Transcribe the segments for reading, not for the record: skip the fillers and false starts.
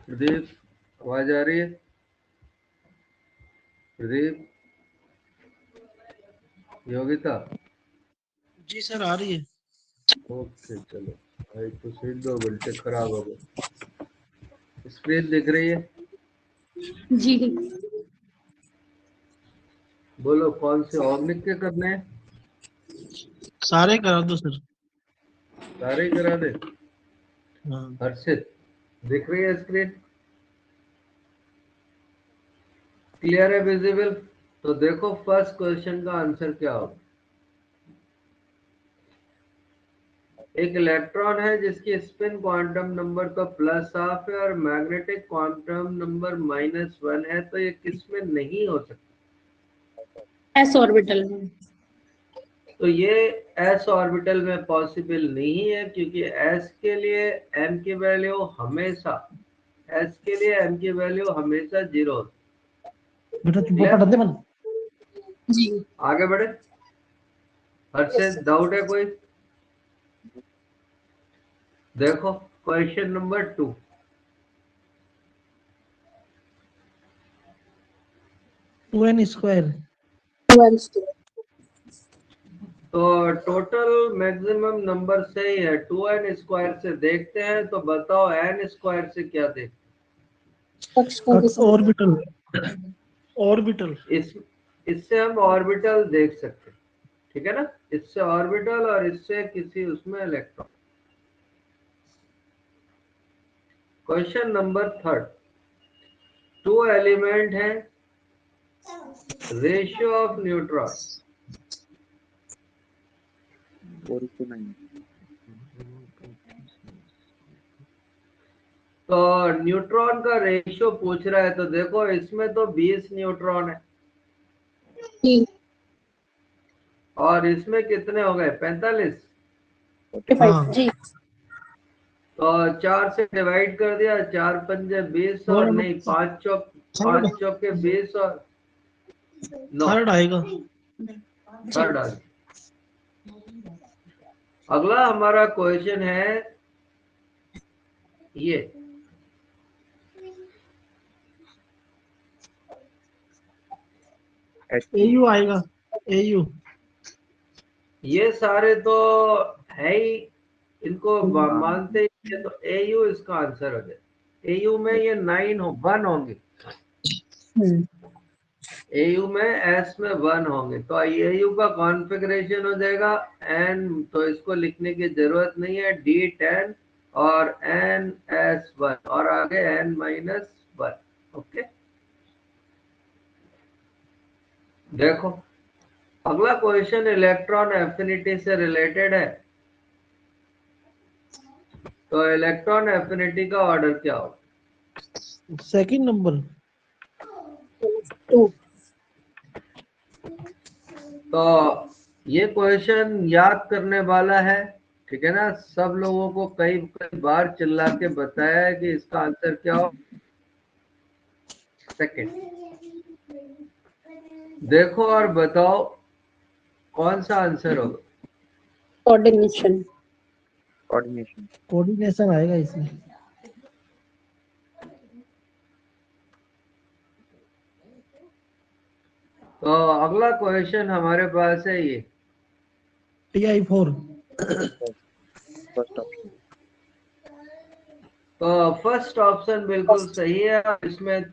प्रदीप, आवाज आ रही है? प्रदीप, योगिता? जी सर आ रही है। ओके चलो, भाई तो सिर्फ 2 घंटे खराब हो गए। स्क्रीन दिख रही है? जी बोलो कौन से ऑब्लिक के करने हैं? सारे करा दो सर। सारे ही करा दे। हाँ हर्षित, दिख रही है स्क्रीन? क्लियर है, विजिबल? तो देखो फर्स्ट क्वेश्चन का आंसर क्या होगा। एक इलेक्ट्रॉन है जिसकी स्पिन क्वांटम नंबर तो +12 है और मैग्नेटिक क्वांटम नंबर -1 है, तो ये किस में नहीं हो सकता? एस ऑर्बिटल में। तो ये s ऑर्बिटल में पॉसिबल नहीं है, क्योंकि s के लिए m की वैल्यू हमेशा s के लिए m की वैल्यू हमेशा 0 होती बेटा है। तुम Clear? पढ़ दे मन। जी आगे बढ़े। हर्षित, डाउट है कोई? देखो क्वेश्चन नंबर 2। 2n²। तो टोटल मैक्सिमम नंबर सही है, 2n² से देखते हैं। तो बताओ n² से क्या देखते ऑर्बिटल। ऑर्बिटल। इससे हम ऑर्बिटल देख सकते हैं, ठीक है ना? इससे ऑर्बिटल और इससे किसी उसमें इलेक्ट्रॉन। Question number 3। 2 एलिमेंट है, रेशियो ऑफ न्यूट्रॉन 4:9। तो न्यूट्रॉन का रेशियो पूछ रहा है। तो देखो इसमें तो 20 न्यूट्रॉन है और इसमें कितने हो गए? 45। हाँ। जी तो 4 से डिवाइड कर दिया, 4 पंजे 20 और नहीं 5 चौके 20 और 9। थर्ड आएगा। थर्ड आ गया। अगला हमारा क्वेश्चन है ये। AU आएगा। AU। ये सारे तो है ही, इनको मानते ही हैं, तो AU इसका आंसर हो जाए। AU में ये 1 होंगे। AU में S में 1 होंगे। तो AU का कॉन्फ़िगरेशन हो जाएगा N, तो इसको लिखने की जरूरत नहीं है, D10 और NS1 और आगे N-1। ओके, देखो अगला क्वेश्चन इलेक्ट्रॉन एफिनिटी से रिलेटेड है। तो इलेक्ट्रॉन एफिनिटी का ऑर्डर क्या होगा? Second number. तो ये क्वेश्चन याद करने वाला है, ठीक है ना? सब लोगों को कई कई बार चिल्ला के बताया है कि इसका आंसर क्या हो। सेकंड, देखो और बताओ कौन सा आंसर होगा। कोऑर्डिनेशन। कोऑर्डिनेशन आएगा इसमें। तो अगला क्वेश्चन हमारे पास है ये। Ti4। First option. तो फर्स्ट ऑप्शन बिल्कुल सही है। इसमें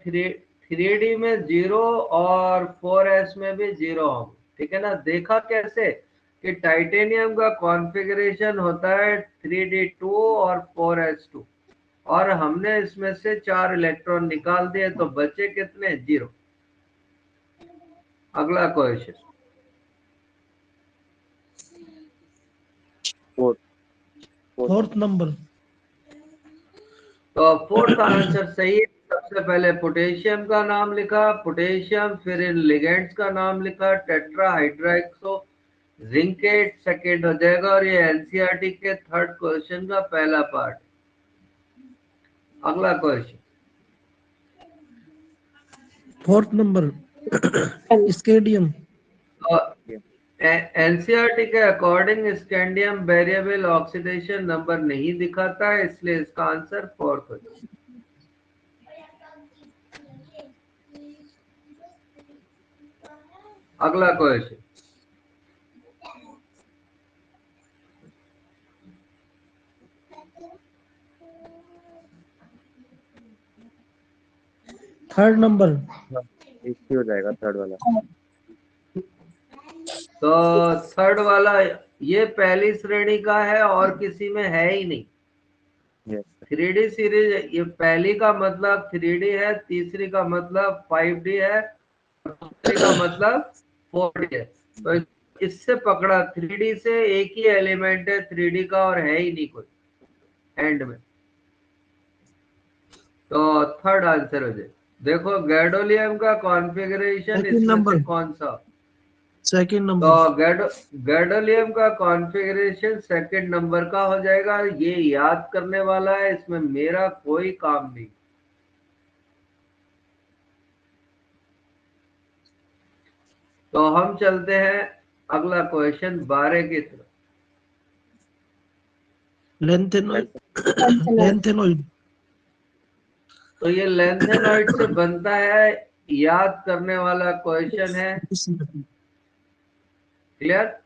3D में 0 और 4s में भी 0 होंगे, ठीक है ना? देखा कैसे कि टाइटेनियम का कॉन्फ़िगरेशन होता है 3D2 और 4s2, और हमने इसमें से 4 इलेक्ट्रॉन निकाल दिए, तो बचे कितने? 0। अगला क्वेश्चन। Fourth number. तो फोर्थ आंसर सही है। सबसे पहले पोटेशियम का नाम लिखा, पोटेशियम, फिर इन लिगेंड्स का नाम लिखा, टेट्राहाइड्रोक्सो जिंकेट सेकेंड हो जाएगा। और ये एनसीईआरटी के थर्ड क्वेश्चन का पहला पार्ट। अगला question. Fourth number. Scandium. NCERT के according scandium variable oxidation number नहीं दिखाता है, इसलिए इसका आंसर फोर्थ हो जाएगा। अगला क्वेश्चन। Third number. एक ही हो जाएगा थर्ड वाला। तो थर्ड वाला ये पहली श्रेणी का है और किसी में है ही नहीं। यस 3D सीरीज, ये पहली का मतलब 3D है, तीसरी का मतलब 5D है, दूसरी का मतलब 4D है। तो इससे पकड़ा 3D से एक ही एलिमेंट है 3D का और है ही नहीं कोई एंड में। तो थर्ड आंसर हो जाए। देखो गैडोलियम का कॉन्फ़िगरेशन सेकंड इसमें से नंबर। कौन सा? सेकंड तो नंबर। गैडोलियम का कॉन्फ़िगरेशन सेकंड नंबर का हो जाएगा। ये याद करने वाला है, इसमें मेरा कोई काम नहीं। तो हम चलते हैं अगला क्वेश्चन 12 की तरफ। लेंथेनॉइड। लेंथेनॉइड। तो ये लेंथेनॉइड से बनता है, याद करने वाला क्वेश्चन है। क्लियर?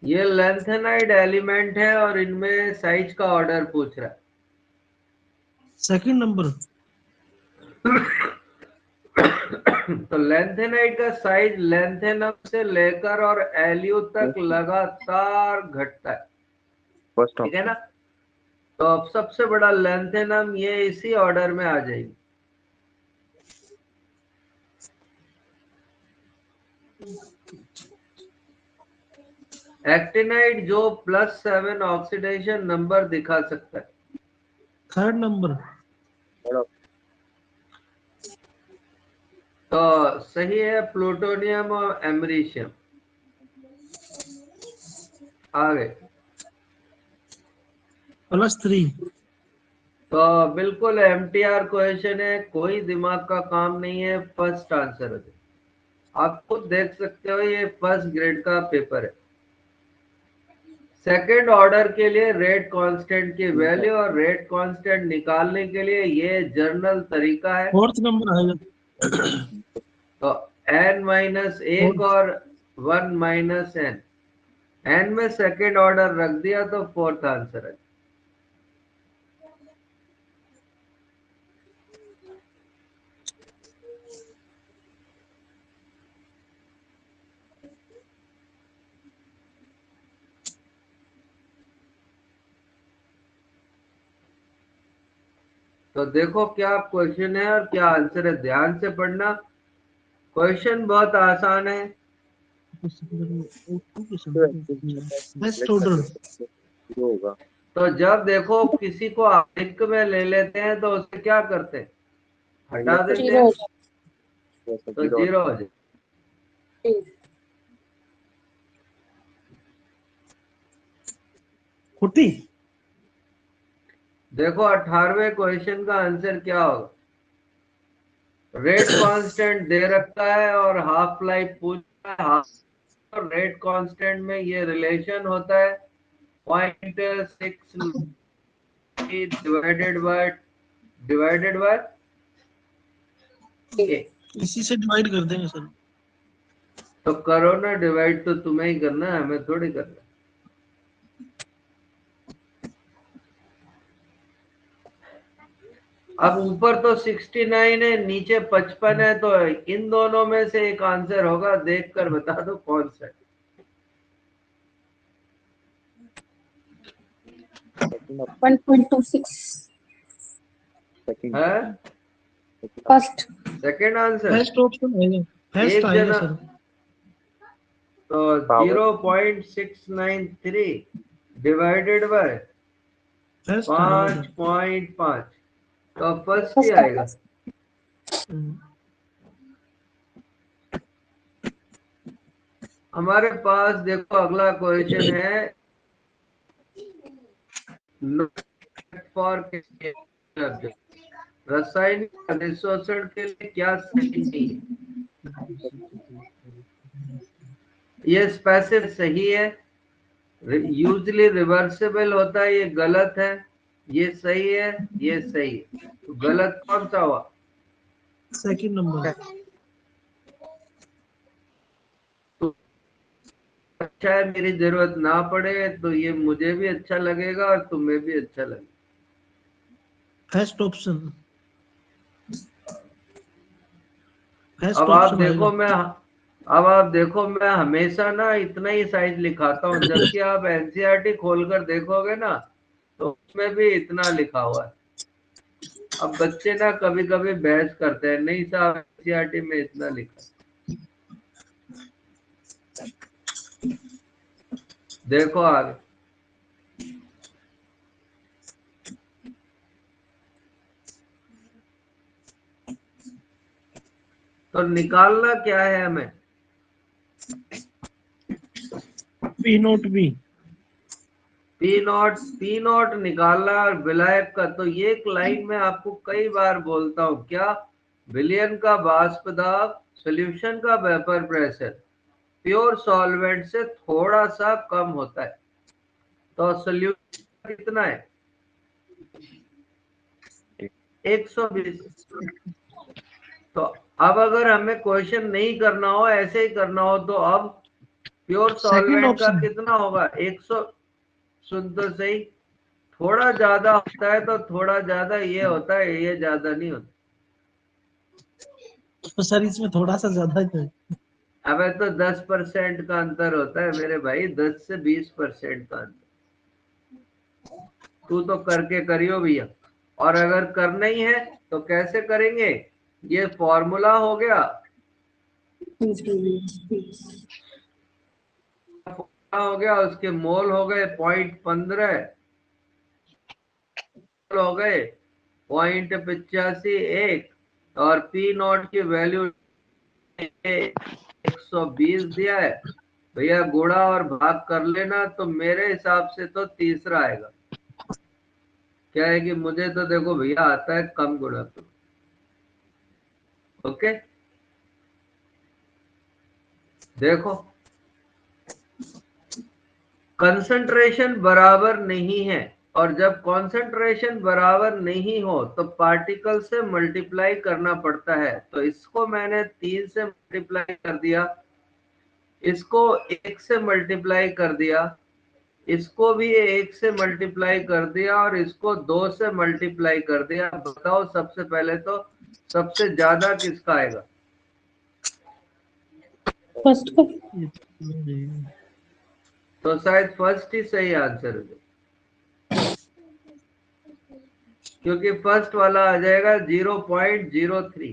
ये लेंथेनाइड एलिमेंट है और इनमें साइज का ऑर्डर पूछ रहा है। Second number. तो लेंथेनाइड का साइज लेंथेनम से लेकर और एल्यू तक लगातार घटता है। फर्स्ट ठीक है ऑप्शन। ना? तो अब सबसे बड़ा लेंथेनम ये इसी ऑर्डर में आ जाएगी। एक्टिनाइड जो +7 ऑक्सीडेशन नंबर दिखा सकता है। Third number. तो सही है प्लूटोनियम और एमरीशियम। आगे +3। तो बिल्कुल एमटीआर क्वेश्चन है, कोई दिमाग का काम नहीं है, फर्स्ट आंसर है। आप खुद देख सकते हो ये फर्स्ट ग्रेड का पेपर है। सेकंड ऑर्डर के लिए रेट कांस्टेंट की वैल्यू और रेट कांस्टेंट निकालने के लिए ये जर्नल तरीका है। फोर्थ नंबर आएगा। तो n-1 और 1 - n में सेकंड ऑर्डर रख दिया तो फोर्थ आंसर है। तो देखो क्या क्वेश्चन है और क्या आंसर है, ध्यान से पढ़ना। क्वेश्चन बहुत आसान है। First order. होगा। तो जब देखो किसी को अंक में ले लेते हैं तो उसे क्या करते हैं? हटा देते जीरो हैं, हो तो जीरो हो जाए। जाए। 40। देखो 18वें क्वेश्चन का आंसर क्या होगा? रेट कांस्टेंट दे रखा है और हाफ लाइफ पूछ रहा है। हाफ और रेट कांस्टेंट में ये रिलेशन होता है 0.6 डिवाइडेड बाय ए। इसी से डिवाइड कर देंगे सर। तो करो ना डिवाइड, तो तुम्हें ही करना है, हमें थोड़ी करना है। अब ऊपर तो 69 है, नीचे 55 है, तो इन दोनों में से एक आंसर होगा, देखकर बता दो कौन सा है। 1.26 है first. Second answer. First option आएगा। फर्स्ट एक आएगा जना सर। तो 0.693 डिवाइडेड बाय फर्स्ट आएगा सर। 5.5, तो फर्स्ट ही फर्स्ट आएगा। हमारे पास देखो अगला क्वेश्चन है, फॉर रासायनिक अधिशोषण के लिए क्या सही नहीं है? ये स्पेसिफिक सही है, यूजली रिवर्सिबल होता है, ये गलत है, ये सही है, ये सही है। तो गलत कौन सा हुआ? Second number. अच्छा है, मेरी जरूरत ना पड़े तो ये मुझे भी अच्छा लगेगा और तुम्हें भी अच्छा लगेगा। First option. फर्स्ट अब आप ऑप्शन आएगा। देखो मैं हमेशा ना इतना ही साइज लिखाता हूँ, जबकि आप एनसीईआरटी खोलकर देखोगे ना तो उसमें भी इतना लिखा हुआ है। अब बच्चे ना कभी कभी बहस करते हैं, नहीं साहब एनसीईआरटी में इतना लिखा है। देखो आगे, तो निकालना क्या है हमें? P not B. P not निकालना और विलायक का। तो ये एक लाइन में आपको कई बार बोलता हूं, क्या? विलयन का वाष्प दाब, सॉल्यूशन का वेपर प्रेशर प्योर सॉल्वेंट से थोड़ा सा कम होता है। तो सॉल्यूशन कितना है? 120। तो अब अगर हमें क्वेश्चन नहीं करना हो, ऐसे ही करना हो, तो अब प्योर सेकंड सॉल्वेंट का ऑप्शन। कितना होगा? 100। सुन तो सही, थोड़ा ज्यादा होता है तो थोड़ा ज्यादा ये होता है, ये ज्यादा नहीं होता। तो सर इसमें थोड़ा सा ज्यादा है। अबे तो 10% का अंतर होता है मेरे भाई, 10 से 20% का अंतर। तू तो करके करियो भैया। और अगर करना ही है तो कैसे करेंगे? ये फॉर्मूला हो गया, उसके मोल हो गए 0.15, हो गए 0.85 एक, और पी नॉट की वैल्यू 120 दिया है भैया। गुणा और भाग कर लेना, तो मेरे हिसाब से तो तीसरा आएगा। क्या है कि मुझे तो देखो भैया आता है कम गुणा तो। ओके, देखो कंसंट्रेशन बराबर नहीं है, और जब कंसंट्रेशन बराबर नहीं हो तो पार्टिकल से मल्टीप्लाई करना पड़ता है। तो इसको मैंने 3 से मल्टीप्लाई कर दिया, इसको 1 से मल्टीप्लाई कर दिया, इसको भी 1 से मल्टीप्लाई कर दिया, और इसको 2 से मल्टीप्लाई कर दिया। बताओ सबसे पहले तो सबसे ज्यादा किसका आएगा? फर्स्ट का। तो शायद फर्स्ट ही सही आंसर है, क्योंकि फर्स्ट वाला आ जाएगा 0.03।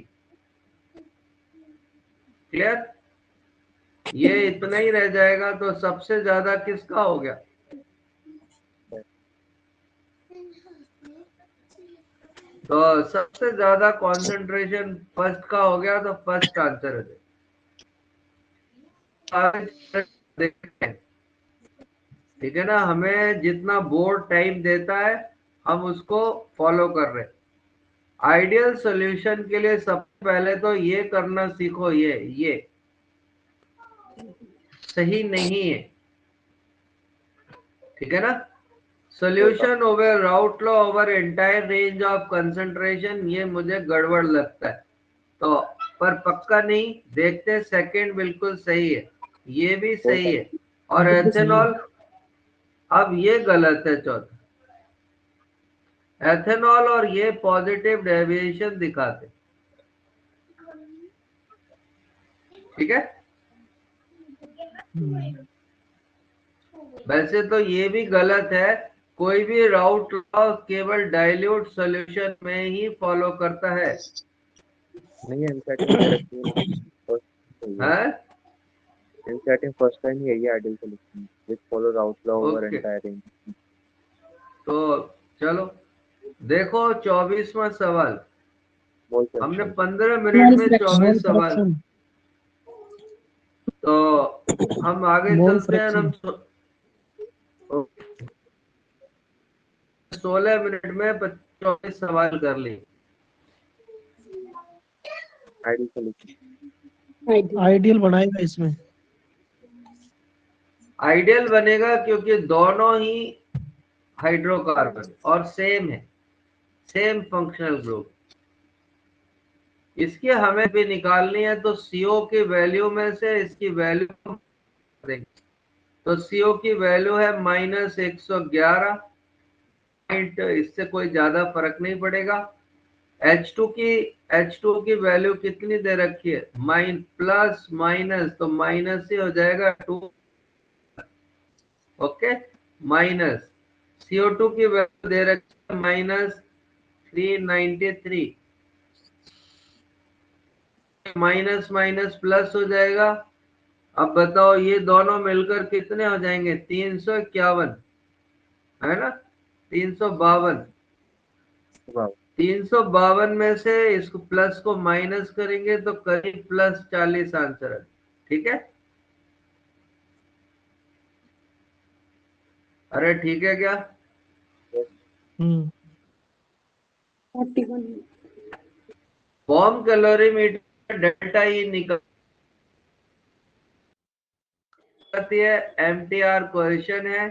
क्लियर? ये इतना ही रह जाएगा। तो सबसे ज्यादा किसका हो गया? तो सबसे ज्यादा कंसंट्रेशन फर्स्ट का हो गया, तो फर्स्ट आंसर है। देखते हैं, ठीक है ना? हमें जितना बोर्ड टाइम देता है हम उसको फॉलो कर रहे हैं। आइडियल सॉल्यूशन के लिए सबसे पहले तो ये करना सीखो, ये सही नहीं है, ठीक है ना? Solution over route law over entire range of concentration, ये मुझे गड़बड़ लगता है। तो पर पक्का नहीं, देखते। सेकंड बिल्कुल सही है, ये भी सही है। और बिल्कुल सही है। एथेनॉल, अब ये गलत है चौथा। एथेनॉल और ये पॉजिटिव डेविएशन दिखाते, ठीक है? वैसे तो ये भी गलत है, कोई भी राउट लॉ केवल डाइल्यूट सॉल्यूशन में ही फॉलो करता है। नहीं एनसीईआरटी में दे रखी है फर्स्ट है। हैं? एनसीईआरटी में फर्स्ट टाइम यही ideal solution which follow route law over okay, entire range. तो चलो देखो 24वां सवाल। मोल हमने फ्रैक्शन 15 मिनट में 24 सवाल। फ्रैक्शन। तो हम आगे मोल चलते हैं। फ्रैक्शन। हम 16 मिनट में 24 सवाल कर लिए। Ideal solution. आइडियल बनाएगा इसमें। आइडियल बनेगा क्योंकि दोनों ही हाइड्रोकार्बन और सेम है, सेम फंक्शनल ग्रुप। इसकी हमें भी निकालनी है, तो CO की वैल्यू में से इसकी वैल्यू देंगे। तो CO की वैल्यू है -111 पॉइंट, इससे कोई ज्यादा फर्क नहीं पड़ेगा। H2 की वैल्यू कितनी दे रखी है, प्लस माइनस, तो माइनस ही हो जाएगा 2। ओके, माइनस CO2 की वैल्यू दे रखी है -393, माइनस माइनस प्लस हो जाएगा। अब बताओ ये दोनों मिलकर कितने हो जाएंगे, 351, है ना, 352। वाह 352 में से इसको प्लस को माइनस करेंगे तो करीब +40 आंसर है। ठीक है, अरे ठीक है क्या? हम्म 41. फॉर्म कैलोरीमीटर डेल्टा ई निकलती है, MTR क्वेश्चन है।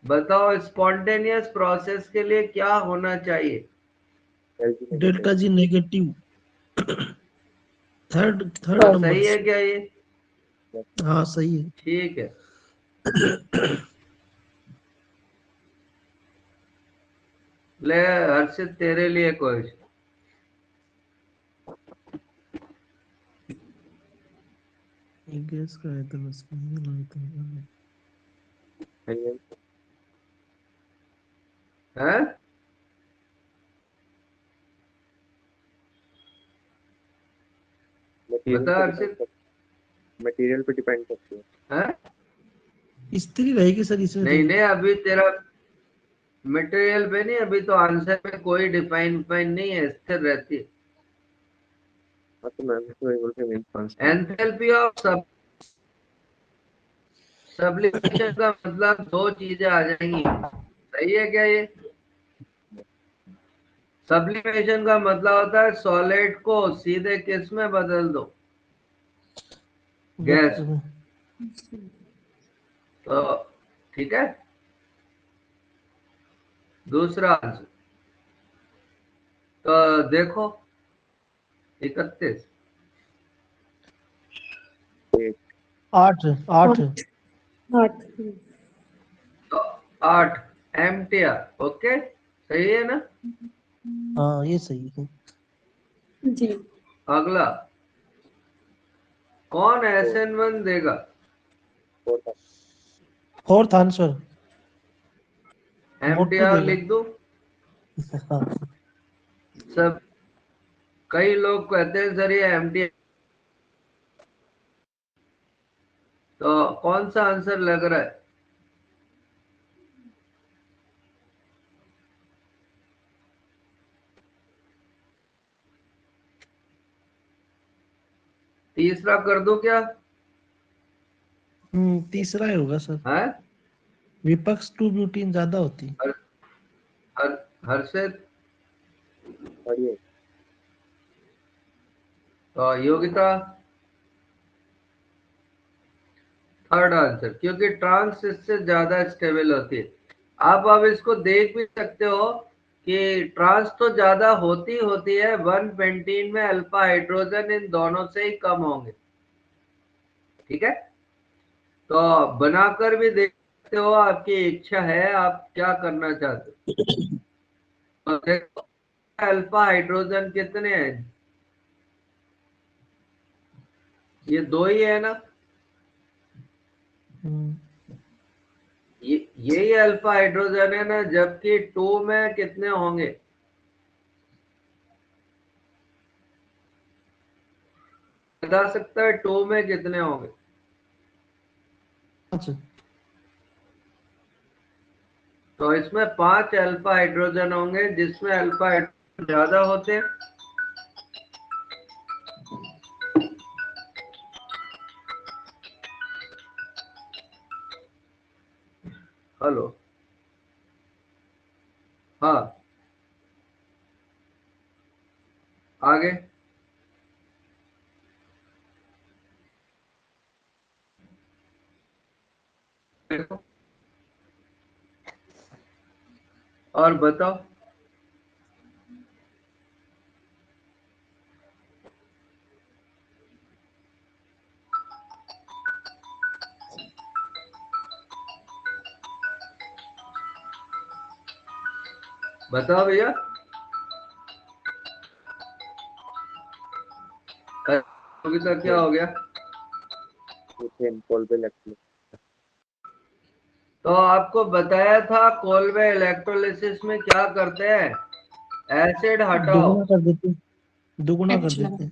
बताओ स्पॉन्टेनियस प्रोसेस के लिए क्या होना चाहिए? LG delta negative. G negative. Third third First. Number सही है से। क्या ये? हाँ सही है। ठीक है, ले हर्षित तेरे लिए क्वेश्चन। गैस का है तो उसका एलियन है मटेरियल बता पे डिपेंड हर्षित। कर मटेरियल पे डिपेंड करती है। है स्त्री रहेगी सर इसमें तो। नहीं नहीं, अभी तेरा मटेरियल पे नहीं, अभी तो आंसर में कोई डिफाइन नहीं है, स्थिर रहती है। हाँ तो मैम तो एबल पे main constant. Enthalpy of sublimation का मतलब दो चीजें आ जाएंगी, सही है क्या ये? सब्लिमेशन का मतलब होता है सॉलिड को सीधे किस में बदल दो, गैस। वाटर में। तो ठीक है, दूसरा आंसर तो देखो 31। 8 8। 8. 8. तो 8 MTR। ओके, सही है ना? हाँ ये सही है। जी. अगला, कौन तो SN1 देगा? फोर्थ फोर्थ आंसर मोटू MTR देगा। लिख दो। हाँ सब कई लोग कहते हैं सर ये MTR, तो कौन सा आंसर लग रहा है? तीसरा कर दो क्या? तीसरा ही होगा सर। है विपक्स 2 ब्यूटीन ज्यादा होती है। हर हर हर्षित, बढ़िया। तो योगिता थर्ड आंसर, क्योंकि ट्रांस इससे ज्यादा स्टेबल होती है। आप अब इसको देख भी सकते हो कि ट्रांस तो ज्यादा होती है, 1 पेंटीन में अल्फा हाइड्रोजन इन दोनों से ही कम होंगे। ठीक है, तो बनाकर भी देख सकते हो, आपकी इच्छा है आप क्या करना चाहते हो। तो देखो अल्फा हाइड्रोजन कितने हैं, ये दो ही है ना, हम्म, ये यही अल्फा हाइड्रोजन है ना, जबकि 2 में कितने होंगे, बता सकता है 2 में कितने होंगे? 5। तो इसमें 5 अल्फा हाइड्रोजन होंगे, जिसमें अल्फा हाइड्रोजन ज्यादा होते हैं। हेलो, हाँ, आगे देखो। और बताओ। बताओ भैया, अभी तक क्या हो गया? Methane Kolbe electrolysis. तो आपको बताया था कोलबे इलेक्ट्रोलिसिस में क्या करते हैं, एसिड हटाओ, दुगुना कर देते, दुगुना कर अच्छा। देते।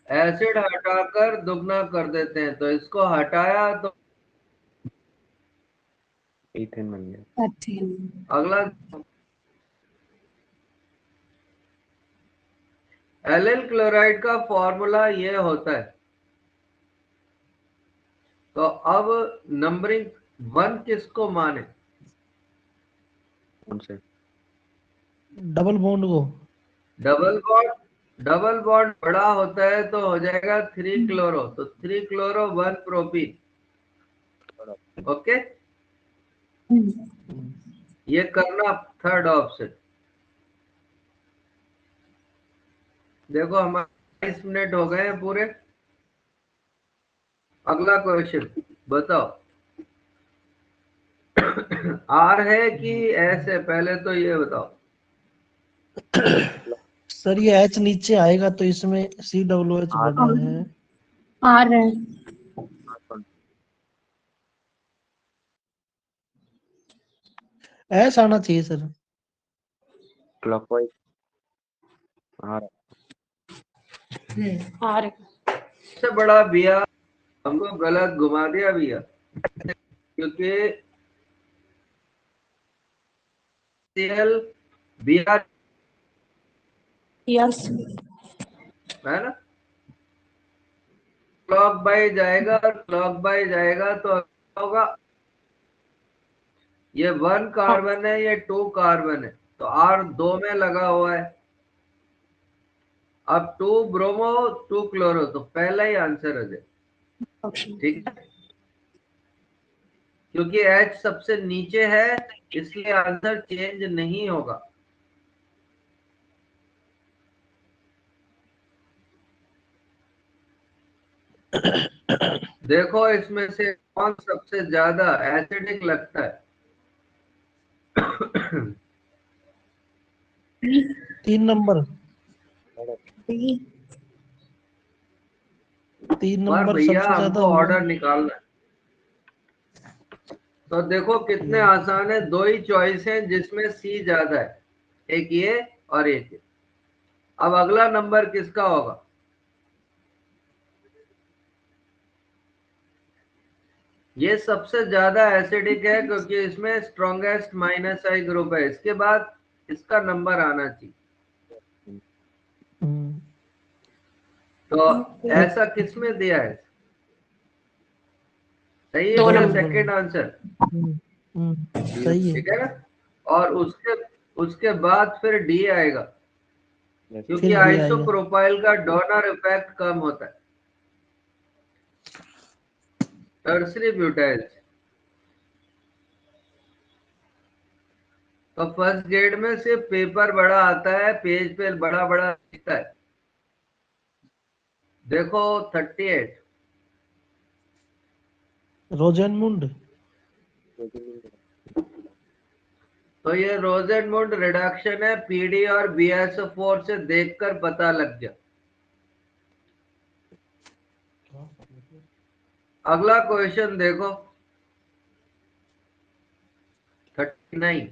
एसिड हटाकर दुगना कर देते हैं। तो इसको हटाया तो ईथेन बन गया। अच्छा। अगला एलिल क्लोराइड का फॉर्मूला ये होता है। तो अब नंबरिंग 1 किसको माने? कौन से? डबल बॉन्ड को। डबल बॉन्ड बड़ा होता है तो हो जाएगा 3 क्लोरो, तो 3 क्लोरो 1 प्रोपीन। ओके, ये करना थर्ड ऑप्शन। देखो हमारे 20 मिनट हो गए हैं पूरे। अगला क्वेश्चन बताओ। आर है कि एस है, पहले तो ये बताओ। सर ये एच नीचे आएगा तो इसमें COOH बना है। आ रहा है। एस आना चाहिए सर। क्लॉकवाइज आ रहा आ रहा है। सबसे बड़ा बिया हमको गलत घुमा दिया भैया, क्योंकि CL बिया यस। है ना, क्लॉक बाई जाएगा और क्लॉक बाई जाएगा तो होगा ये 1 कार्बन है, ये 2 कार्बन है, तो R 2 में लगा हुआ है। अब 2 ब्रोमो 2 क्लोरो, तो पहला ही आंसर है। ऑप्शन ठीक है, क्योंकि H सबसे नीचे है इसलिए आंसर चेंज नहीं होगा। देखो इसमें से कौन सबसे ज्यादा एसिडिक लगता है। 3 नंबर, बी। 3 पर नंबर भैया सबसे ज्यादा हमको हुआ। ऑर्डर निकालना है। तो देखो कितने आसान है, 2 ही चॉइस है जिसमें सी ज्यादा है, एक ये और एक ये। अब अगला नंबर किसका होगा? ये सबसे ज्यादा एसिडिक है क्योंकि इसमें स्ट्रॉन्गेस्ट -I ग्रुप है। इसके बाद इसका नंबर आना चाहिए। तो ऐसा किसमें दिया है? सही है 2 क्या नंबर। Second answer? सही है। ठीक है ना, और उसके बाद फिर डी आएगा, क्योंकि फिर डी आएगा। आइसोप्रोपाइल का डोनर इफेक्ट कम होता है। Tertiary butyl. तो फर्स्ट ग्रेड में सिर्फ पेपर बड़ा आता है, पेज पे बड़ा बड़ा दिखता है। देखो 38। रोजेनमुंड। तो ये रोजेनमुंड रिडक्शन है, पीडी और BSO4 से देखकर पता लग गया। अगला क्वेश्चन देखो 39।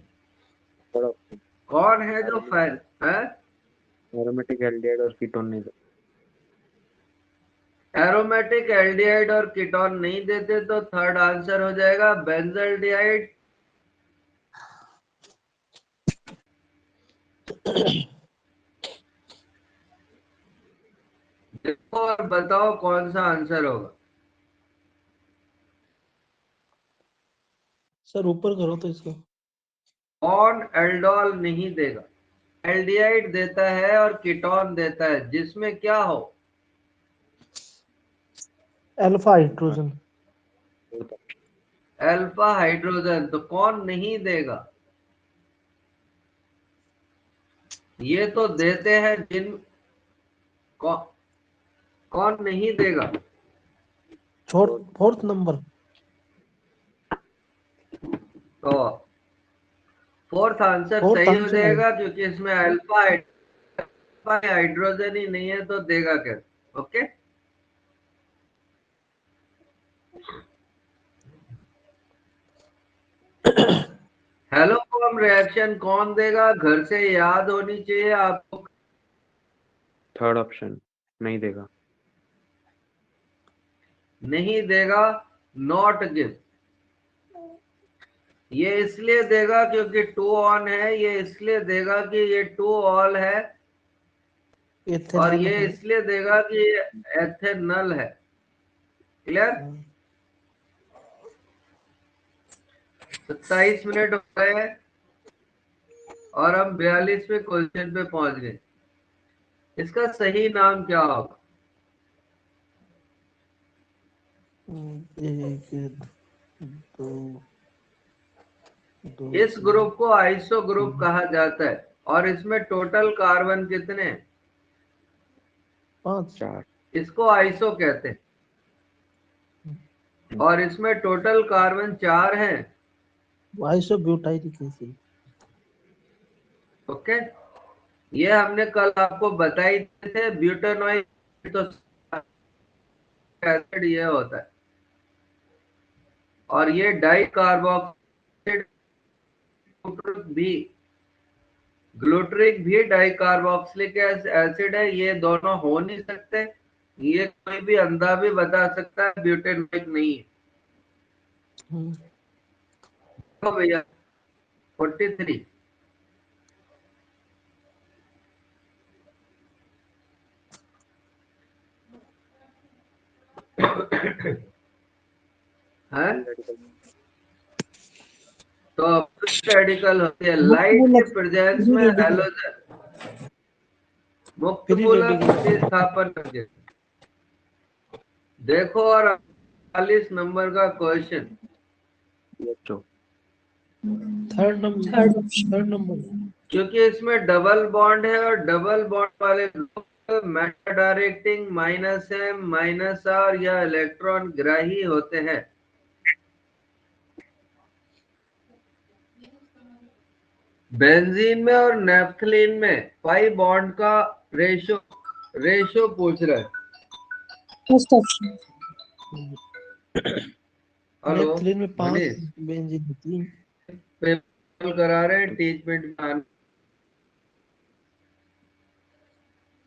कौन है जो फैल है? एरोमेटिक एल्डिहाइड और कीटोन नहीं दे। एरोमेटिक एल्डिहाइड और कीटोन नहीं देते तो थर्ड आंसर हो जाएगा बेंजल्डिहाइड। देखो और बताओ कौन सा आंसर होगा। सर ऊपर करो तो इसको। कौन एल्डोल नहीं देगा? एल्डिहाइड देता है और कीटोन देता है, जिसमें क्या हो? Alpha hydrogen. Alpha hydrogen. तो कौन नहीं देगा? ये तो देते हैं कौन नहीं देगा? Fourth number. तो फोर्थ आंसर फोर्थ सही हो आंसर है। जाएगा, क्योंकि इसमें अल्फा हाइड्रोजन ही नहीं है, तो देगा कैसे? ओके, हेलो फॉर्म रिएक्शन कौन देगा? घर से याद होनी चाहिए आपको। थर्ड ऑप्शन नहीं देगा। नहीं देगा, नॉट गिव। ये इसलिए देगा क्योंकि टू ऑन है, ये इसलिए देगा कि ये टू ऑल है, और एथेनॉल ये है। इसलिए देगा कि ये एथेनॉल है। क्लियर? 27 मिनट हो गए हैं और हम 42वें क्वेश्चन पे पहुंच गए। इसका सही नाम क्या होगा? एक दो दो इस ग्रुप को आइसो ग्रुप कहा जाता है, और इसमें टोटल कार्बन कितने हैं? 5। 4। इसको आइसो कहते हैं, और इसमें टोटल कार्बन 4 हैं। आइसोब्यूटाइलिक एसिड। ओके, ये हमने कल आपको बताई थे। ब्यूटेनॉइक तो एसिड ये होता है, और ये डाई कार्बोक्सिल ग्लूट्रिक भी डाई कार्बोक्सिलिक एसिड है। ये दोनों हो नहीं सकते, ये कोई भी अंधा भी बता सकता है, ब्यूटेनॉइक नहीं है। तो भैया 43। है तो फ्री रेडिकल होती है लाइट के प्रेजेंस में हैलोजन मुक्त फ्री मूलक रेडिकल। प्रतिस्थापन करके। देखो, और 40 नंबर का question. Third number. Third option. Third number. क्योंकि इसमें डबल बॉन्ड है, और डबल बॉन्ड वाले group Meta directing -m -r या इलेक्ट्रॉन ग्राही होते हैं। बेंजीन में और नेफ्थलीन में पाई बॉन्ड का रेशो पूछ रहा है। First option. हेलो नेफ्थलीन में 5, मनीष, बेंजीन में 3। पेपर करा रहे हैं टीचमेंट में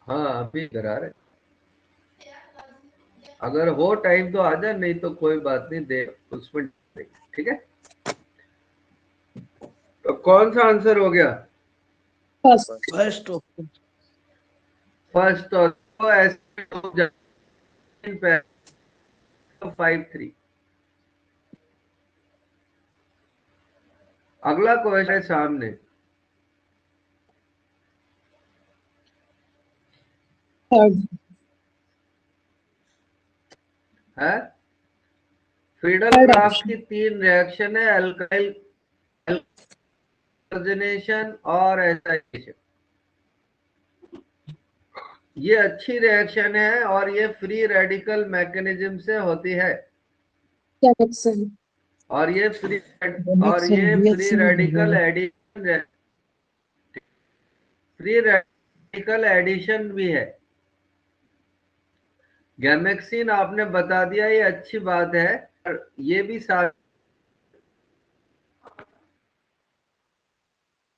हाँ, अभी करा रहे। अगर हो टाइम तो आ जा, नहीं तो कोई बात नहीं, दे उसमें। ठीक है, तो कौन सा आंसर हो गया? फर्स्ट। First option. फर्स्ट। तो ऐसे 53। अगला क्वेश्चन है सामने। थर्ड। है फ्रीडल थर्ड क्राफ्ट ऑप्शन। की 3 रिएक्शन है, अल्काइल हाइड्रोजनेशन और एसिडेशन। ये अच्छी रिएक्शन है, और ये फ्री रेडिकल मैकेनिज्म से होती है, क्या एक्सेल। और ये फ्री रिएक्शन में रेडिकल होगा। एडिशन, फ्री रेडिकल एडिशन भी है। गैमेक्सिन आपने बता दिया, ये अच्छी बात है, और ये भी सारे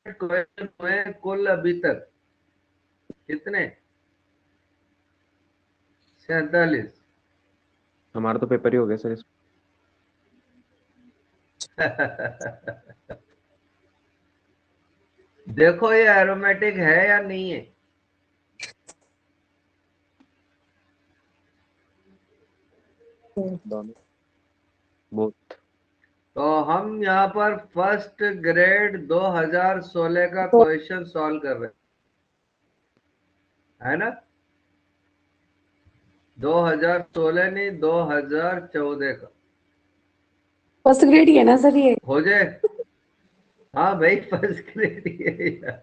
क्वेश्चन हुए कुल अभी तक कितने? 47। हमारा तो पेपर ही हो गया सर। देखो ये एरोमेटिक है या नहीं है। दोनों बोथ। तो हम यहाँ पर फर्स्ट ग्रेड 2016 का क्वेश्चन सॉल्व कर रहे हैं, है ना? 2016 नहीं, 2014 का। फर्स्ट ग्रेड ही है ना सर ये? हो जाए हाँ भाई फर्स्ट ग्रेड ही है यार।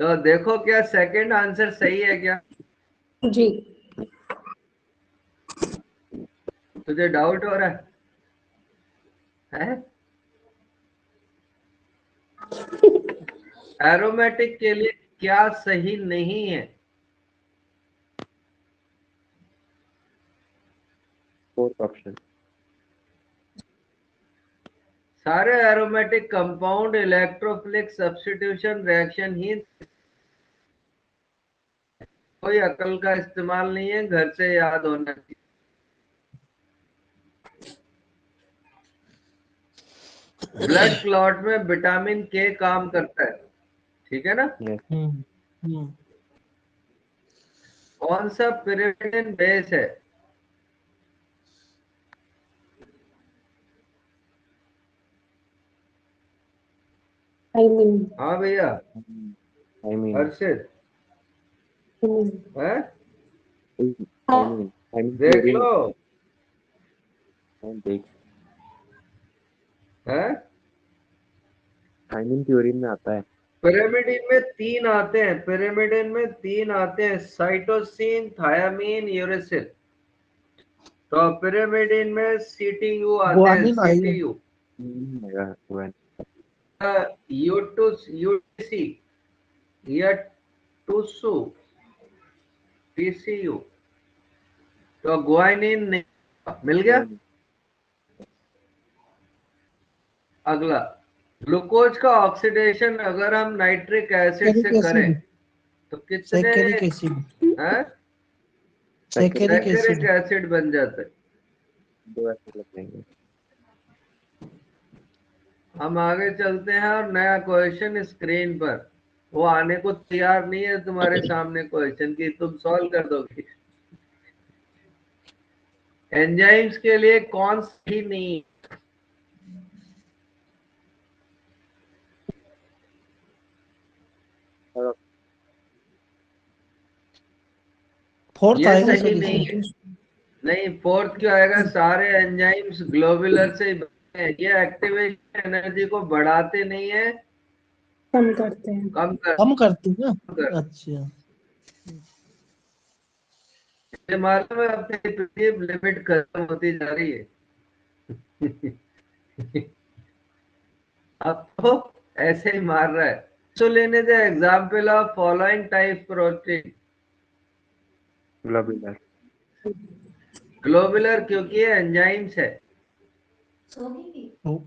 तो देखो क्या सेकंड आंसर सही है क्या? जी। तुझे डाउट हो रहा है? एरोमेटिक के लिए क्या सही नहीं है? Fourth option. सारे aromatic compound electrophilic substitution reaction ही, कोई अकल का इस्तेमाल नहीं है, घर से याद होना चाहिए। ब्लड क्लॉट में विटामिन के काम करता है, ठीक है ना? यस। हम्म। कौन सा पिरिमिडिन बेस है? थायमिन। हाँ भैया आई मीन हर्षित है, हाँ। आई मीन देख थ्योरी लो में देख है। थायमिन थ्योरी में आता है। पिरामिडिन में तीन आते हैं, पिरामिडिन में तीन आते हैं, साइटोसिन, थायामीन, यूरेसिल। तो पिरामिडिन में सीटीयू आते हैं, ग्वानिन आएगा। CTU, one. यूटीसी या टूसू, टीसीयू। तो ग्वानिन नहीं मिल गया। अगला, ग्लूकोज का ऑक्सीडेशन अगर हम नाइट्रिक एसिड सैकेरिक से करें एसिड। तो कितने सैकेरिक एसिड। हैं? सैकेरिक सैकेरिक एसिड। एसिड बन जाता है। 2 ऐसे लग जाएंगे। हम आगे चलते हैं और नया क्वेश्चन स्क्रीन पर, वो आने को तैयार नहीं है तुम्हारे सामने क्वेश्चन की तुम सॉल्व कर दोगे। एंजाइम्स के लिए कौन सही नहीं? और फोर्थ ये आएगा सही सर नहीं इसमें है। तो। नहीं, फोर्थ क्यों आएगा? सारे एंजाइम्स ग्लोबुलर से ही बने हैं। ये एक्टिवेशन एनर्जी को बढ़ाते नहीं है, कम करते हैं। कम कम करती है कर। ना। अच्छा। ये मालूम है अपनी लिमिट खत्म होती जा रही है। अब तो ऐसे ही मार रहा है। तो लेने दे example of following type protein. Globular. Globular क्योंकि ये एंजाइम्स है। ओ,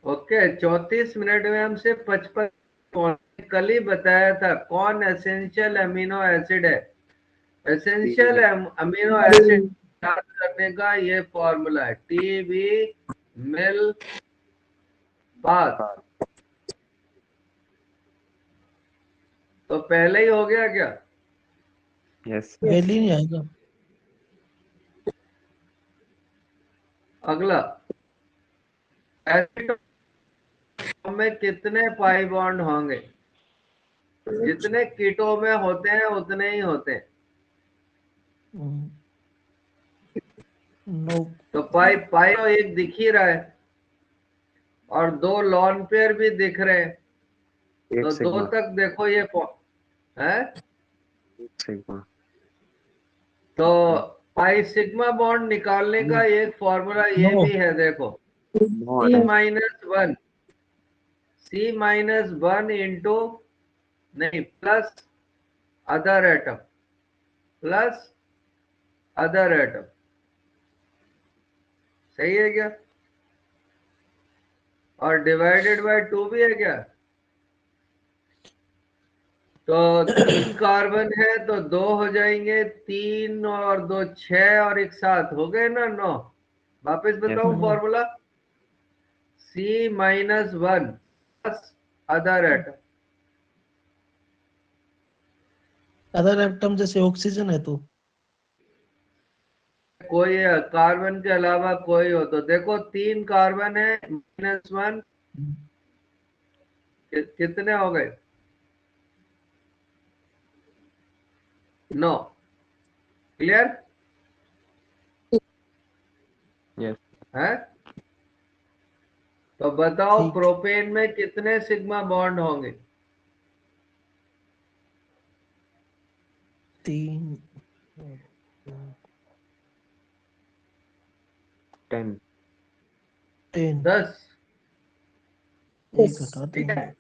ओके, 34 मिनट में हमसे 55। कल ही बताया था कौन एसेंशियल अमीनो एसिड है। एसेंशियल अमीनो एसिड याद करने का ये फॉर्मूला है, टी बी मिल पास। तो पहले ही हो गया क्या? यस। वैली नहीं आएगा। अगला, एसिड में कितने पाई बॉन्ड होंगे? जितने कीटो में होते हैं उतने ही होते हैं। नो। तो पाई पाई तो एक दिख ही रहा है और दो लॉन पेयर भी दिख रहे हैं। 8 तो दो सिग्मा। तक देखो ये है। 8 सिग्मा। तो पाई सिग्मा बॉन्ड निकालने का एक फॉर्मूला ये नो। भी है, देखो, नो आ सी रहा है। माइनस वन, सी माइनस वन इंटू, नहीं, plus other atom, plus other atom. सही है क्या? और डिवाइडेड बाय 2 भी है क्या? तो 3 कार्बन है तो 2 हो जाएंगे, 3 और 2 6 और एक 7 हो गए ना 9। वापस यस। बताऊं formula, C minus one plus other atom. Other atom जैसे ऑक्सीजन है तो कोई कार्बन के अलावा कोई हो तो देखो, 3 कार्बन है, माइनस वन, कितने हो गए? 9। Clear yes. है। तो बताओ ठीक। प्रोपेन में कितने सिग्मा बॉन्ड होंगे? 3 10 10 10। एक हटा ठीक है, देंगे।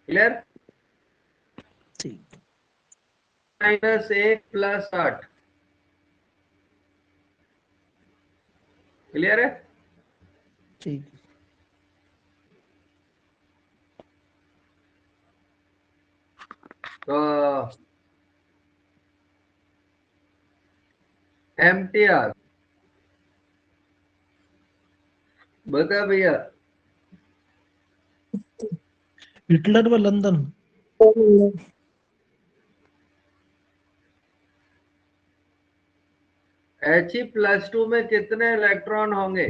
क्लियर? ठीक। -1 प्लस 8, क्लियर है? ठीक। तो MTR बता भैया। हिटलर व लंदन। He+2 में कितने इलेक्ट्रॉन होंगे?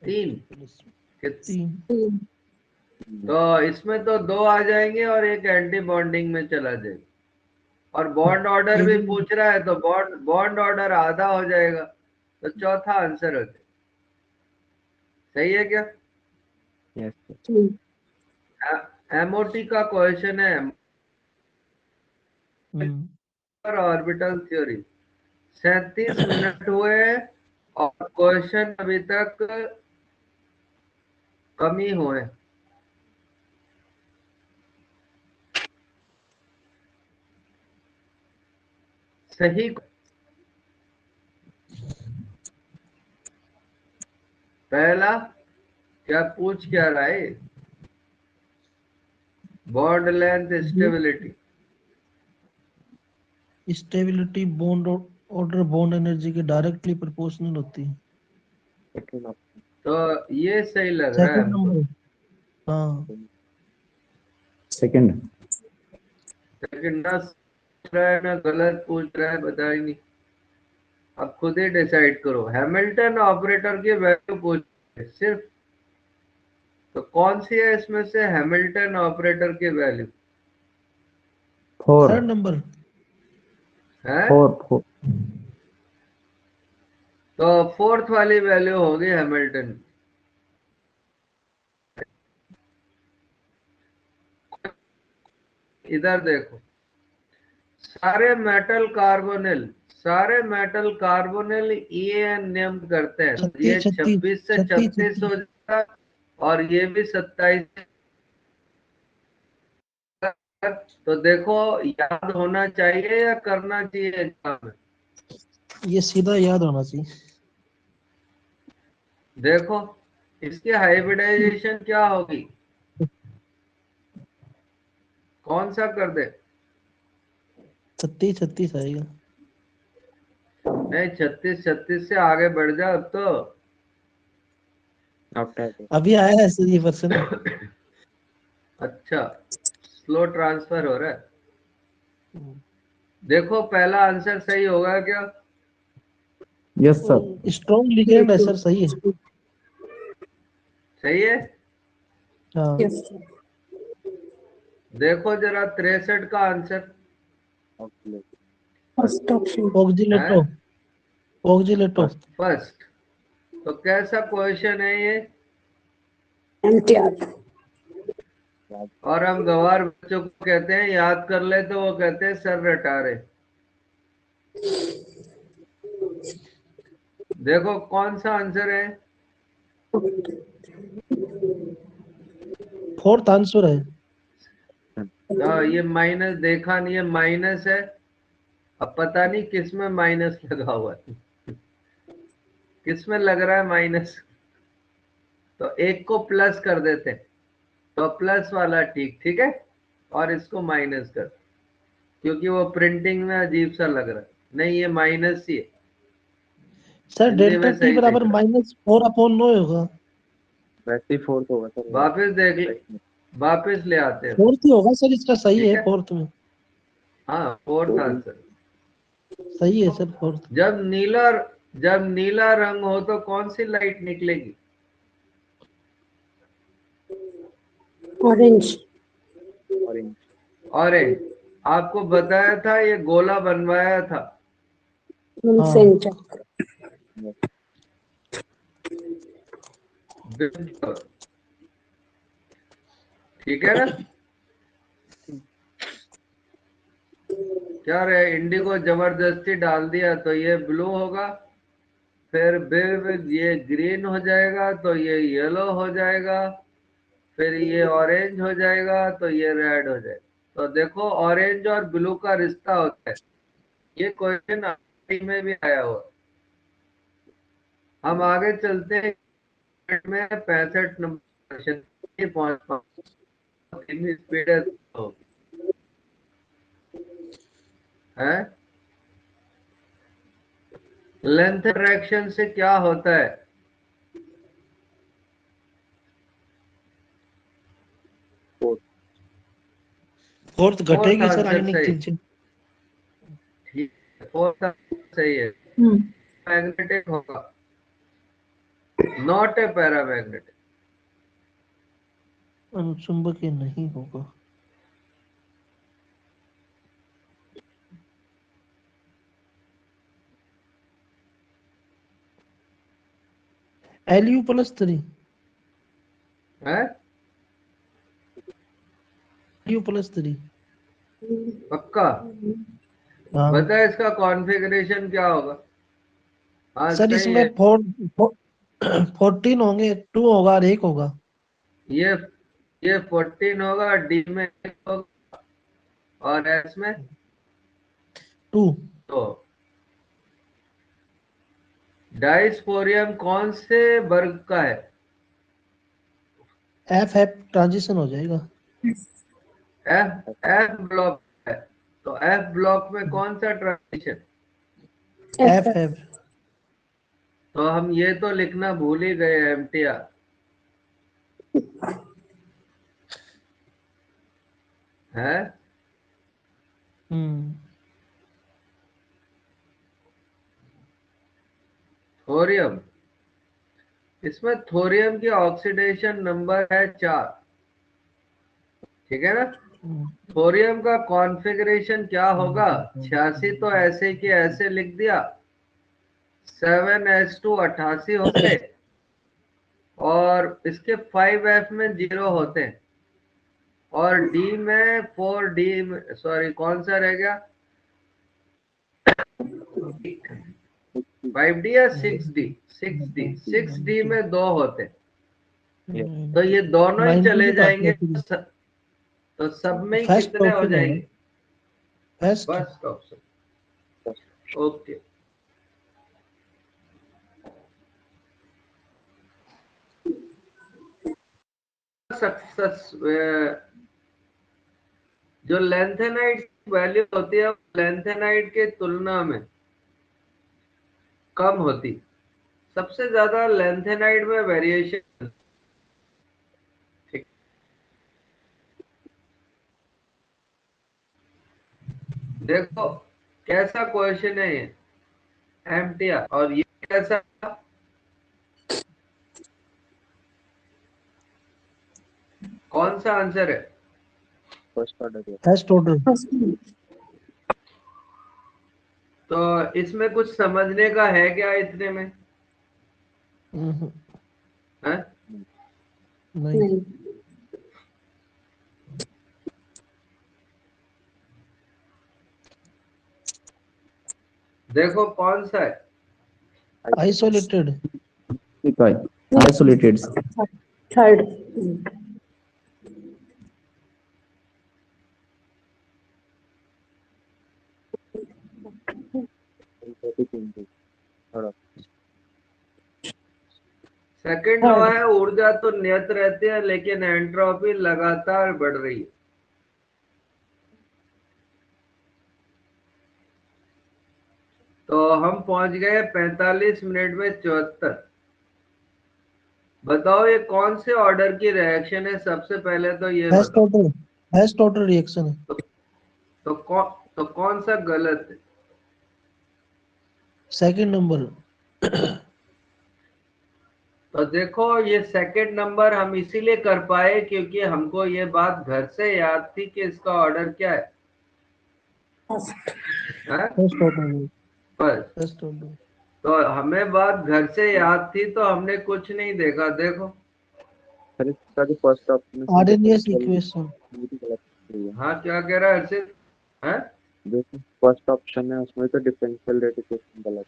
3। 3। तो इसमें तो 2 आ जाएंगे और एक एंटी बॉन्डिंग में चला जाएगा। और बॉन्ड ऑर्डर भी पूछ रहा है तो बॉन्ड ऑर्डर आधा हो जाएगा, तो चौथा आंसर हो जाएगा। सही है क्या? यस MOT का क्वेश्चन है, हम्म। Orbital theory. 37 मिनट हुए और क्वेश्चन अभी तक कम ही हुए। सही पहला क्या पूछ क्या रहा है? Bond length stability. Stability bond order bond energy के डायरेक्टली प्रोपोर्शनल होती है। सेकंड ऑप्शन तो ये सही लग रहा है सेकंड हमको। नंबर। हाँ। सेकंड। लेकिन ना पूछ रहा है ना गलत पूछ रहा है, बता ही नहीं। अब खुद ही डिसाइड करो। हैमिल्टन ऑपरेटर की वैल्यू पूछ रही है सिर्फ, तो कौन सी है इसमें से हैमिल्टन ऑपरेटर की वैल्यू? फोर। Third number. है फोर। तो फोर्थ वाली वैल्यू होगी हैमिल्टन। इधर देखो, सारे मेटल कार्बोनिल EN नियम करते हैं, तो ये 26 से 36 हो जाएगा और ये भी 27। तो देखो, याद होना चाहिए या करना चाहिए एग्जाम में? ये सीधा याद होना चाहिए। देखो इसकी हाइब्रिडाइजेशन क्या होगी, कौन सा कर दे? 36 आएगा। नहीं, 36 से आगे बढ़ जा अब तो। आफ्टर अभी आया है सर ये पर्सन। अच्छा, स्लो ट्रांसफर हो रहा है। देखो पहला आंसर सही होगा क्या? Yes sir. स्ट्रॉन्ग लिगेंड है सर, सही है। सही है। हाँ। देखो जरा 63 का आंसर फर्स्ट ऑप्शन। ऑक्जिलेटो। है। ऑक्जिलेटो। फर्स्ट। तो कैसा क्वेश्चन है ये? MTR। और हम गवार बच्चों को कहते हैं याद कर ले, तो वो कहते हैं सर रटा रहे। देखो कौन सा आंसर है? फोर्थ आंसर है। ये माइनस देखा नहीं है, माइनस है। अब पता नहीं किस में माइनस लगा हुआ है, किस में लग रहा है माइनस। तो एक को प्लस कर देते, तो प्लस वाला ठीक है, और इसको माइनस कर, क्योंकि वो प्रिंटिंग में अजीब सा लग रहा है। नहीं, ये माइनस ही है, सर हिंदी डेल्टा में टी सही बराबर दिख रहा है। -4/9 होगा। वैसे ही फोर्थ होगा सर वो। वापस देख ले, वापस ले आते हैं। फोर्थ ही होगा सर, इसका सही ठीक है है, फोर्थ में। हाँ फोर्थ आंसर। सही है सर फोर्थ। जब नीला रंग हो तो कौन सी लाइट निकलेगी? ऑरेंज। ऑरेंज। ऑरेंज। आपको बताया था, ये गोला बनवाया था। Wilson चक्र। बिल्कुल ठीक है ना। क्या रे, इंडिगो जबरदस्ती डाल दिया तो ये ब्लू होगा, फिर ये ग्रीन हो जाएगा तो ये येलो हो जाएगा, फिर ये ऑरेंज हो जाएगा तो ये रेड हो जाएगा। तो देखो ऑरेंज और ब्लू का रिश्ता होता है, ये क्वेश्चन आरटी में भी आया हुआ। हम आगे चलते हैं में 65 नंबर क्वेश्चन पहुंच स्पीड है। लेंथ इंटरेक्शन से क्या होता है? फोर्थ घटेगी सर आंसर आयनिक सही। चिंचिन। ठीक है, फोर्थ सही है। मैग्नेटिक होगा, नॉट ए पैरामैग्नेटिक। अनुचुंबकीय नहीं होगा। Lu+3 है Lu+3 पक्का? हाँ बता इसका कॉन्फ़िगरेशन क्या होगा? हाँ सर सही है। इसमें 14 होंगे, 2 होगा और 1 होगा। ये 14 होगा, डी में 1 होगा और एस में 2 2। डाइस्पोरियम कौन से वर्ग का है? F ट्रांजिशन हो जाएगा। एफ ब्लॉक है, तो एफ ब्लॉक में कौन सा ट्रांजिशन? F तो हम ये तो लिखना भूल ही गए, एमटीआर है। थोरियम, इसमें थोरियम की ऑक्सीडेशन नंबर है 4, ठीक है ना। थोरियम का कॉन्फ़िगरेशन क्या होगा? 86 तो ऐसे कि ऐसे लिख दिया, 7s2 88 होते, और इसके 5f में 0 होते हैं, और डी में 4d सॉरी कौन सा रह गया, 5d या 6d? 6d में 2 होते हैं, तो ये दोनों ही 9D चले की बात जाएंगे, होती है। तो सब में ही फर्स्ट कितने हो ऑप्शन होगा। जाएंगे? First first option. Okay, success जो लेंथेनाइट वैल्यू होती है लेंथेनाइट के तुलना में कम होती, सबसे ज्यादा लेंथेनाइट में वेरिएशन। ठीक, देखो कैसा क्वेश्चन है ये, एमटीआर, और ये कैसा, कौन सा आंसर है? First order. First order. तो इसमें कुछ समझने का है क्या इतने में? है? नहीं देखो कौन सा है? Isolated. Isolated. Third. Second law है, ऊर्जा तो नियत रहती है लेकिन एंट्रोपी लगातार बढ़ रही है। तो हम पहुंच गए 45 मिनट में 74। बताओ ये कौन से ऑर्डर की रिएक्शन है? सबसे पहले तो ये फर्स्ट बताओ। ऑर्डर। फर्स्ट ऑर्डर रिएक्शन है। तो कौन सा गलत है? Second number. तो देखो ये सेकंड नंबर हम इसीलिए कर पाए क्योंकि हमको ये बात घर से याद थी कि इसका ऑर्डर क्या है। फर्स्ट। हाँ? First order. बस। फर्स्ट ऑर्डर तो हमें बात घर से याद थी तो हमने कुछ नहीं देखा। देखो सर इसका जो फर्स्ट ऑप्शन है आरएनएस डिफरेंशियल इक्वेशन वो भी गलत है। हाँ, क्या कह रहा है हर्षित? है जो फर्स्ट ऑप्शन है उसमें तो डिफरेंशियल रेट इक्वेशन गलत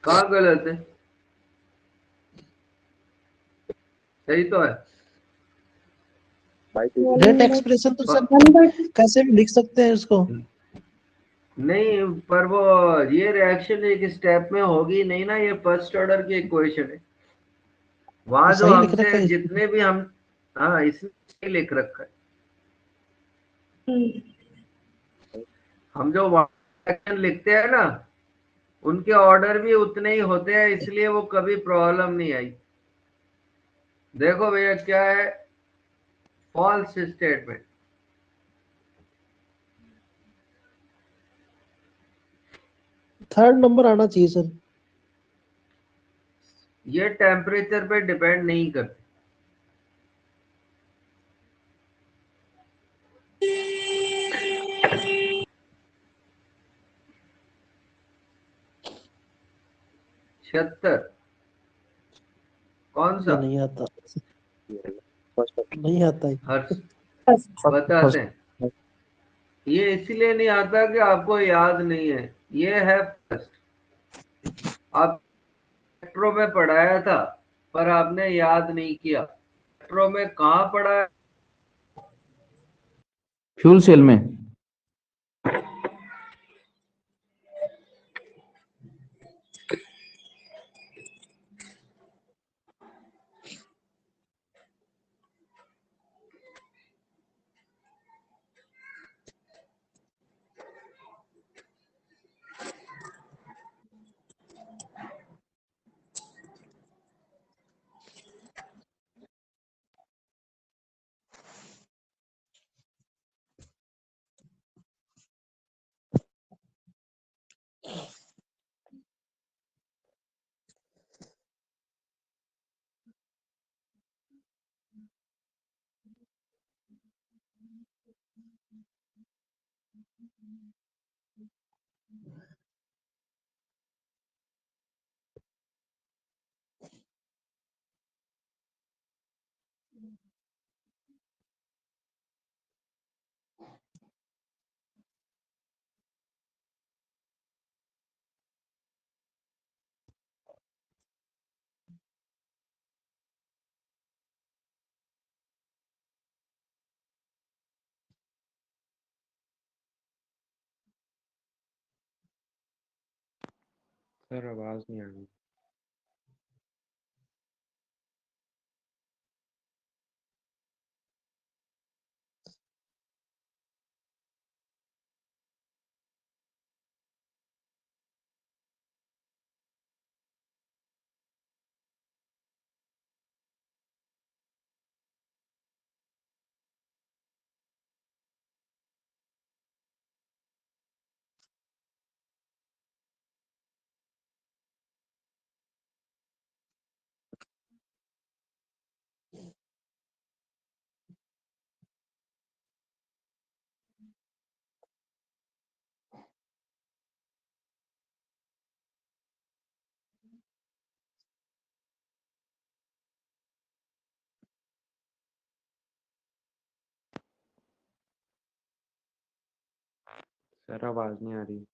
कहाँ गलत है? सही तो है। है। रेट एक्सप्रेशन तो सर नंबर कैसे भी लिख सकते हैं इसको। नहीं, पर वो ये रिएक्शन एक स्टेप में होगी नहीं ना, ये फर्स्ट ऑर्डर की इक्वेशन है। वहां जो सही लिख रखा हमसे है इसमें। जितने भी हम, हाँ इसमें सही लिख रखा है। हम जो रिएक्शन लिखते हैं ना, उनके ऑर्डर भी उतने ही होते हैं, इसलिए वो कभी प्रॉब्लम नहीं आई। देखो भैया क्या है, फॉल्स स्टेटमेंट। थर्ड नंबर आना चाहिए सर। ये टेम्परेचर पे डिपेंड नहीं करती। छिहत्तर कौन सा? ये नहीं आता, फर्स्ट ऑप्शन नहीं आता है। हर्ष फर्स्ट बताते फर्स्ट हैं। ये इसलिए नहीं आता कि आपको याद नहीं है, ये है फर्स्ट। आप मेट्रो में पढ़ाया था पर आपने याद नहीं किया। मेट्रो में कहाँ पढ़ाया? फ्यूल सेल में। सर आवाज नहीं आ रही। सर आवाज नहीं आ रही।